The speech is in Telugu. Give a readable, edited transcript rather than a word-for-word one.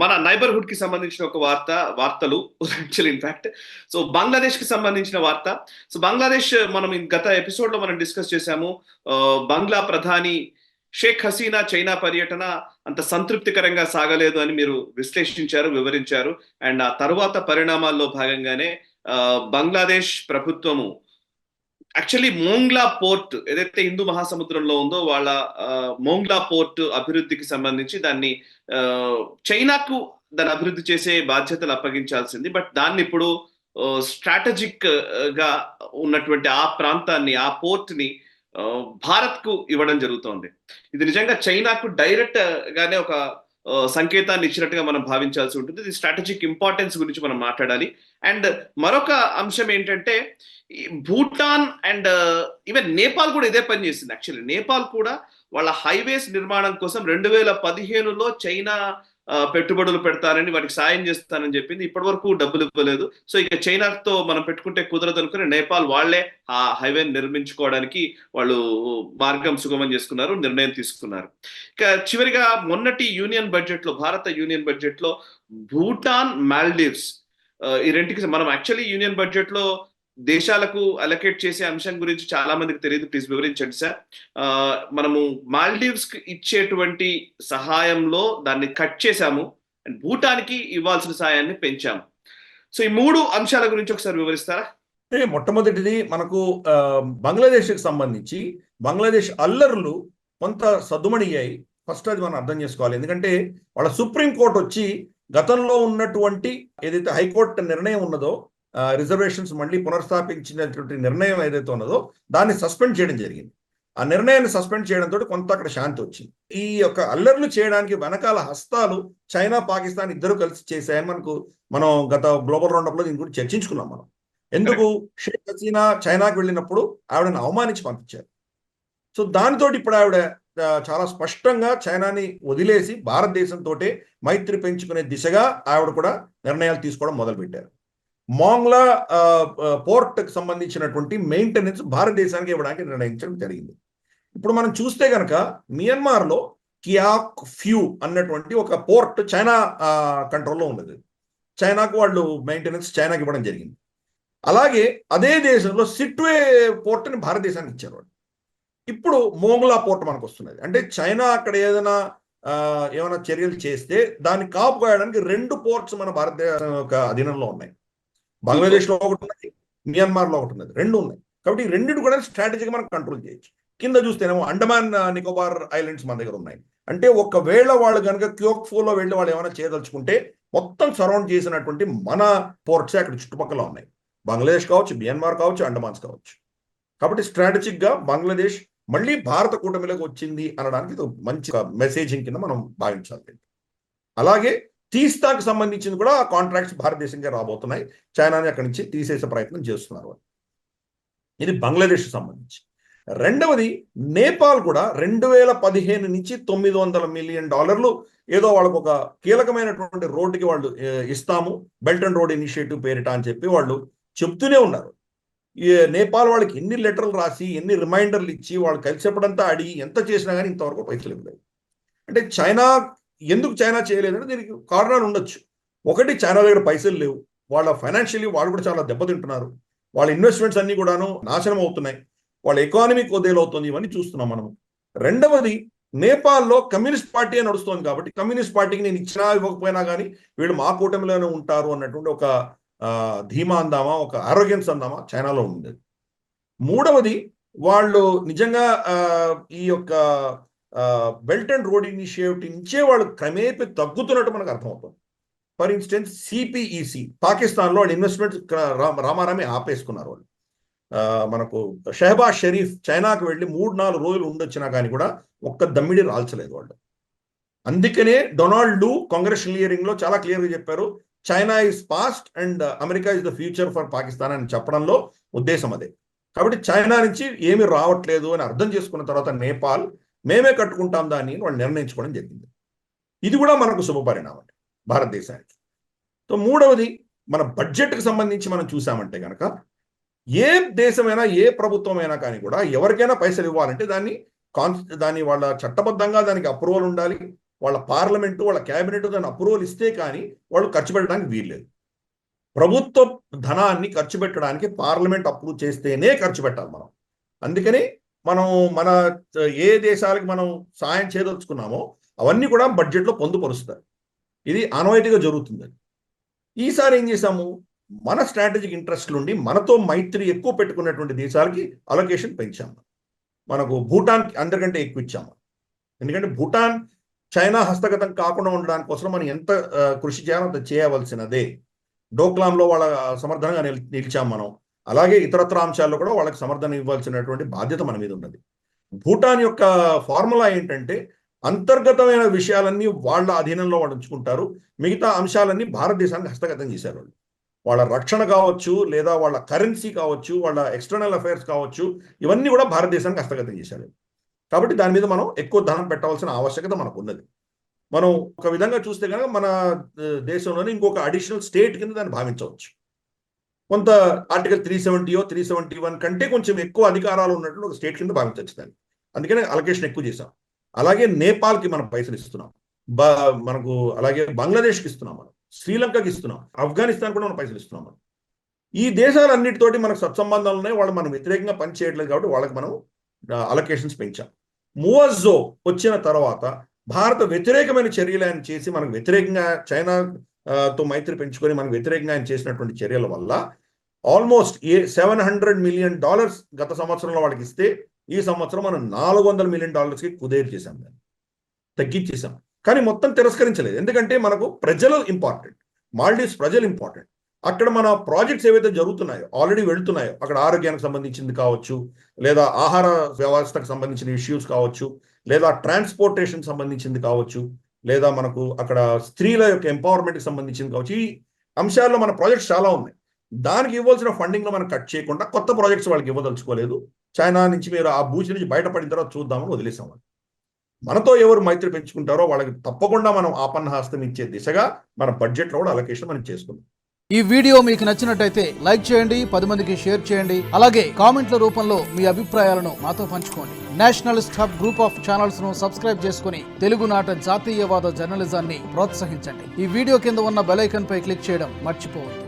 మన నైబర్హుడ్ కి సంబంధించిన ఒక వార్తలు యాక్చువల్ ఇన్ఫాక్ట్. సో బంగ్లాదేశ్ కి సంబంధించిన వార్త. సో బంగ్లాదేశ్ మనం గత ఎపిసోడ్ లో మనం డిస్కస్ చేశాము. బంగ్లా ప్రధాని షేక్ హసీనా చైనా పర్యటన అంత సంతృప్తికరంగా సాగలేదు అని మీరు విశ్లేషించారు, వివరించారు. అండ్ ఆ తరువాత పరిణామాల్లో భాగంగానే బంగ్లాదేశ్ ప్రభుత్వము యాక్చువల్లీ మోంగ్లా పోర్ట్ ఏదైతే హిందూ మహాసముద్రంలో ఉందో వాళ్ళ మోంగ్లా పోర్ట్ అభివృద్ధికి సంబంధించి దాన్ని ఆ, చైనాకు దాన్ని అభివృద్ధి చేసే బాధ్యతలు అప్పగించాల్సింది. బట్ దాన్ని ఇప్పుడు స్ట్రాటజిక్ గా ఉన్నటువంటి ఆ ప్రాంతాన్ని, ఆ పోర్ట్ ని భారత్ కు ఇవ్వడం జరుగుతోంది. ఇది నిజంగా చైనాకు డైరెక్ట్ గానే ఒక సంకేతాన్ని ఇచ్చినట్టుగా మనం భావించాల్సి ఉంటుంది. ఇది స్ట్రాటజిక్ ఇంపార్టెన్స్ గురించి మనం మాట్లాడాలి. అండ్ మరొక అంశం ఏంటంటే భూటాన్ అండ్ ఈవెన్ నేపాల్ కూడా ఇదే పని చేసింది. యాక్చువల్లీ నేపాల్ కూడా వాళ్ళ హైవేస్ నిర్మాణం కోసం 2015లో చైనా పెట్టుబడులు పెడతానని, వాటికి సాయం చేస్తానని చెప్పింది. ఇప్పటి వరకు డబ్బులు ఇవ్వలేదు. సో ఇక చైనాతో మనం పెట్టుకుంటే కుదరదు అనుకుని నేపాల్ వాళ్లే ఆ హైవే నిర్మించుకోవడానికి వాళ్ళు మార్గం సుగమం చేసుకున్నారు, నిర్ణయం తీసుకున్నారు. ఇక చివరిగా మొన్నటి యూనియన్ బడ్జెట్ లో, భారత యూనియన్ బడ్జెట్ లో భూటాన్, మాల్దీవ్స్ ఈ రెంటికి మనం యాక్చువల్లీ యూనియన్ బడ్జెట్ లో దేశాలకు అలొకేట్ చేసే అంశం గురించి చాలా మందికి తెలియదు. ప్లీజ్ వివరించండి సార్. మనము మాల్దీవ్స్ కి ఇచ్చేటువంటి సహాయంలో దాన్ని కట్ చేశాము అండ్ భూటానికి ఇవ్వాల్సిన సహాయాన్ని పెంచాము. సో ఈ మూడు అంశాల గురించి ఒకసారి వివరిస్తారా? మొట్టమొదటిది మనకు బంగ్లాదేశ్కి సంబంధించి బంగ్లాదేశ్ అల్లర్లు కొంత సద్దుమణియ్యాయి. ఫస్ట్ అది మనం అర్థం చేసుకోవాలి. ఎందుకంటే వాళ్ళ సుప్రీంకోర్టు వచ్చి గతంలో ఉన్నటువంటి ఏదైతే హైకోర్టు నిర్ణయం ఉన్నదో, రిజర్వేషన్స్ మళ్ళీ పునర్స్థాపించినటువంటి నిర్ణయం ఏదైతే ఉన్నదో దాన్ని సస్పెండ్ చేయడం జరిగింది. ఆ నిర్ణయాన్ని సస్పెండ్ చేయడంతో కొంత అక్కడ శాంతి వచ్చింది. ఈ యొక్క అల్లర్లు చేయడానికి వెనకాల హస్తాలు చైనా, పాకిస్తాన్ ఇద్దరు కలిసి చేశాయని మనం గత గ్లోబల్ రౌండప్ లో దీని గురించి చర్చించుకున్నాం మనం. ఎందుకు షేక్ హసీనా చైనాకి వెళ్ళినప్పుడు ఆవిడని అవమానించి పంపించారు. సో దానితో ఇప్పుడు ఆవిడ చాలా స్పష్టంగా చైనాని వదిలేసి భారతదేశంతో మైత్రి పెంచుకునే దిశగా ఆవిడ కూడా నిర్ణయాలు తీసుకోవడం మొదలుపెట్టారు. మోంగ్లా పోర్ట్కి సంబంధించినటువంటి మెయింటెనెన్స్ భారతదేశానికి ఇవ్వడానికి నిర్ణయించడం జరిగింది. ఇప్పుడు మనం చూస్తే కనుక మియన్మార్లో కియాక్ ఫ్యూ అన్నటువంటి ఒక పోర్ట్ చైనా కంట్రోల్లో ఉన్నది. చైనాకు వాళ్ళు మెయింటెనెన్స్ చైనాకి ఇవ్వడం జరిగింది. అలాగే అదే దేశంలో సిట్వే పోర్ట్ని భారతదేశానికి ఇచ్చారు వాళ్ళు. ఇప్పుడు మోంగ్లా పోర్ట్ మనకు వస్తున్నది. అంటే చైనా అక్కడ ఏమైనా చర్యలు చేస్తే దాన్ని కాపు కాయడానికి 2 పోర్ట్స్ మన భారతదేశం యొక్క అధీనంలో ఉన్నాయి. బంగ్లాదేశ్లో ఒకటి ఉన్నది, మియన్మార్లో ఒకటి ఉన్నది, 2 ఉన్నాయి. కాబట్టి ఈ రెండింటి కూడా స్ట్రాటజీగా మనం కంట్రోల్ చేయొచ్చు. కింద చూస్తేనేమో అండమాన్ నికోబార్ ఐలాండ్స్ మన దగ్గర ఉన్నాయి. అంటే ఒకవేళ వాళ్ళు కనుక క్యోక్ఫోలో వెళ్ళి వాళ్ళు ఏమైనా చేయదలుచుకుంటే మొత్తం సరౌండ్ చేసినటువంటి మన పోర్ట్సే అక్కడ చుట్టుపక్కల ఉన్నాయి. బంగ్లాదేశ్ కావచ్చు, మియన్మార్ కావచ్చు, అండమాన్స్ కావచ్చు. కాబట్టి స్ట్రాటజిక్గా బంగ్లాదేశ్ మళ్ళీ భారత కూటమిలోకి వచ్చింది అనడానికి ఇది మంచి మెసేజింగ్ కింద మనం భావించాలి. అలాగే తీస్తాకు సంబంధించింది కూడా ఆ కాంట్రాక్ట్స్ భారతదేశంగా రాబోతున్నాయి. చైనాని అక్కడి నుంచి తీసేసే ప్రయత్నం చేస్తున్నారు. ఇది బంగ్లాదేశ్కి సంబంధించి. రెండవది నేపాల్ కూడా 2015 నుంచి $900 మిలియన్ ఏదో వాళ్ళకు ఒక కీలకమైనటువంటి రోడ్డుకి వాళ్ళు ఇస్తాము, బెల్ట్ అండ్ రోడ్ ఇనిషియేటివ్ పేరిట అని చెప్పి వాళ్ళు చెప్తూనే ఉన్నారు. ఈ నేపాల్ వాళ్ళకి ఎన్ని లెటర్లు రాసి, ఎన్ని రిమైండర్లు ఇచ్చి, వాళ్ళు కలిసేపడంతా అడిగి ఎంత చేసినా కానీ ఇంతవరకు పైసలు ఇవ్వలేదు. అంటే చైనా ఎందుకు చైనా చేయలేదంటే దీనికి కారణాలు ఉండొచ్చు. ఒకటి, చైనా దగ్గర పైసలు లేవు, వాళ్ళ ఫైనాన్షియలీ వాళ్ళు కూడా చాలా దెబ్బతింటున్నారు, వాళ్ళ ఇన్వెస్ట్మెంట్స్ అన్ని కూడాను నాశనం అవుతున్నాయి, వాళ్ళ ఎకానమీ కొద్దేలవుతుంది, ఇవన్నీ చూస్తున్నాం మనం. రెండవది, నేపాల్లో కమ్యూనిస్ట్ పార్టీ నడుస్తుంది కాబట్టి కమ్యూనిస్ట్ పార్టీకి నేను ఇచ్చినా ఇవ్వకపోయినా కానీ వీళ్ళు మా కూటమిలోనే ఉంటారు అన్నటువంటి ఒక ధీమా అందామా, ఒక ఆరోగ్యన్స్ అందామా చైనాలో ఉంది. మూడవది, వాళ్ళు నిజంగా ఈ యొక్క బెల్ట్ అండ్ రోడ్ ఇనిషియేటివ్ నుంచే వాళ్ళు క్రమేపీ తగ్గుతున్నట్టు మనకు అర్థమవుతుంది. ఫర్ ఇన్స్టెన్స్ సిపిఈసి పాకిస్తాన్లో వాళ్ళు ఇన్వెస్ట్మెంట్ రామారామి ఆపేసుకున్నారు. వాళ్ళు మనకు షెహబాజ్ షరీఫ్ చైనాకు వెళ్ళి 3-4 రోజులు ఉండొచ్చినా కానీ కూడా ఒక్క దమ్మిడి రాల్చలేదు వాళ్ళు. అందుకనే డొనాల్డ్ లు కాంగ్రెషనల్ హియరింగ్ లో చాలా క్లియర్గా చెప్పారు, China is past and America is the future for Pakistan అని చెప్పడంలో ఉద్దేశం అదే. కాబట్టి చైనా నుంచి ఏమి రావట్లేదు అని అర్థం చేసుకున్న తర్వాత నేపాల్ మేమే కట్టుకుంటాం దాన్ని వాళ్ళు నిర్ణయించుకోవడం జరిగింది. ఇది కూడా మనకు శుభపరిణామం భారతదేశానికి. సో మూడవది, మన బడ్జెట్కి సంబంధించి మనం చూసామంటే కనుక ఏ దేశమైనా ఏ ప్రభుత్వమైనా కానీ కూడా ఎవరికైనా పైసలు ఇవ్వాలంటే దాన్ని వాళ్ళ చట్టబద్ధంగా దానికి అప్రూవల్ ఉండాలి, వాళ్ళ పార్లమెంటు, వాళ్ళ క్యాబినెట్ దాన్ని అప్రూవల్ ఇస్తే కానీ వాళ్ళు ఖర్చు పెట్టడానికి వీల్లేదు. ప్రభుత్వ ధనాన్ని ఖర్చు పెట్టడానికి పార్లమెంట్ అప్రూవ్ చేస్తేనే ఖర్చు పెట్టాలి మనం. అందుకని మనం మన ఏ దేశాలకు మనం సాయం చేయదలుచుకున్నామో అవన్నీ కూడా బడ్జెట్లో పొందుపరుస్తారు. ఇది ఆనవాయితీగా జరుగుతుంది. ఈసారి ఏం చేశాము, మన స్ట్రాటజిక్ ఇంట్రెస్ట్ నుండి మనతో మైత్రి ఎక్కువ పెట్టుకున్నటువంటి దేశాలకి అలొకేషన్ పెంచాము. మనకు భూటాన్ అందరికంటే ఎక్కువ ఇచ్చాము. ఎందుకంటే భూటాన్ చైనా హస్తగతం కాకుండా ఉండడానికి కోసం మనం ఎంత కృషి చేయాలో అంత చేయవలసినదే. డోక్లాంలో వాళ్ళ సమర్థనంగా నిలిచాం మనం. అలాగే ఇతరత్ర అంశాల్లో కూడా వాళ్ళకి సమర్థన ఇవ్వాల్సినటువంటి బాధ్యత మన మీద ఉన్నది. భూటాన్ యొక్క ఫార్ములా ఏంటంటే అంతర్గతమైన విషయాలన్నీ వాళ్ళ అధీనంలో వాళ్ళు ఉంచుకుంటారు, మిగతా అంశాలన్నీ భారతదేశానికి హస్తగతం చేశారు వాళ్ళు. వాళ్ళ రక్షణ కావచ్చు, లేదా వాళ్ళ కరెన్సీ కావచ్చు, వాళ్ళ ఎక్స్టర్నల్ అఫైర్స్ కావచ్చు, ఇవన్నీ కూడా భారతదేశానికి హస్తగతం చేశారు. కాబట్టి దాని మీద మనం ఎక్కువ ధనం పెట్టవలసిన ఆవశ్యకత మనకు ఉన్నది. మనం ఒక విధంగా చూస్తే కనుక మన దేశంలోనే ఇంకొక అడిషనల్ స్టేట్ కింద దాన్ని భావించవచ్చు. కొంత ఆర్టికల్ 370 371 కంటే కొంచెం ఎక్కువ అధికారాలు ఉన్నట్లు ఒక స్టేట్ కింద భావించవచ్చు దాన్ని. అందుకనే అలొకేషన్ ఎక్కువ చేశాం. అలాగే నేపాల్కి మనం పైసలు ఇస్తున్నాం, మనకు అలాగే బంగ్లాదేశ్కి ఇస్తున్నాం, మనం శ్రీలంకకి ఇస్తున్నాం, ఆఫ్ఘనిస్తాన్ కూడా మనం పైసలు ఇస్తున్నాం. మనం ఈ దేశాలన్నిటితోటి మనకు సత్సంబంధాలు ఉన్నాయి, వాళ్ళు మనం వ్యతిరేకంగా పనిచేయట్లేదు కాబట్టి వాళ్ళకి మనం అలొకేషన్స్ పెంచాం. మూవజో వచ్చిన తర్వాత భారత వ్యతిరేకమైన చర్యలు ఆయన చేసి మనకు వ్యతిరేకంగా చైనాతో మైత్రి పెంచుకొని మనకు వ్యతిరేకంగా ఆయన చేసినటువంటి చర్యల వల్ల ఆల్మోస్ట్ $700 మిలియన్ గత సంవత్సరంలో వాళ్ళకి ఇస్తే ఈ సంవత్సరం మనం $400 మిలియన్ కుదేరు చేశాం, దాన్ని తగ్గించేసాం. కానీ మొత్తం తిరస్కరించలేదు, ఎందుకంటే మనకు ప్రజలు ఇంపార్టెంట్, మాల్డీవ్స్ ప్రజలు ఇంపార్టెంట్. అక్కడ మన ప్రాజెక్ట్స్ ఏవైతే జరుగుతున్నాయో, ఆల్రెడీ వెళ్తున్నాయో, అక్కడ ఆరోగ్యానికి సంబంధించింది కావచ్చు, లేదా ఆహార వ్యవస్థకు సంబంధించిన ఇష్యూస్ కావచ్చు, లేదా ట్రాన్స్పోర్టేషన్ సంబంధించింది కావచ్చు, లేదా మనకు అక్కడ స్త్రీల యొక్క ఎంపవర్మెంట్కి సంబంధించింది కావచ్చు, ఈ అంశాల్లో మన ప్రాజెక్ట్స్ చాలా ఉన్నాయి. దానికి ఇవ్వాల్సిన ఫండింగ్లో మనం కట్ చేయకుండా కొత్త ప్రాజెక్ట్స్ వాళ్ళకి ఇవ్వదలుచుకోలేదు. చైనా నుంచి మీరు ఆ బూచి నుంచి బయటపడిన తర్వాత చూద్దామని వదిలేసాం. మనతో ఎవరు మైత్రి పెంచుకుంటారో వాళ్ళకి తప్పకుండా మనం ఆపన్నహస్తం ఇచ్చే దిశగా మన బడ్జెట్లో కూడా అలొకేషన్ మనం చేసుకుందాం. ఈ వీడియో మీకు నచ్చినట్టయితే లైక్ చేయండి, 10 మందికి షేర్ చేయండి. అలాగే కామెంట్ల రూపంలో మీ అభిప్రాయాలను మాతో పంచుకోండి. Nationalist hub group of channels ను సబ్స్క్రైబ్ చేసుకుని తెలుగునాట జాతీయవాద జర్నలిజాన్ని ప్రోత్సహించండి. ఈ వీడియో కింద ఉన్న బెల్ ఐకాన్ పై క్లిక్ చేయడం మర్చిపోవద్దు.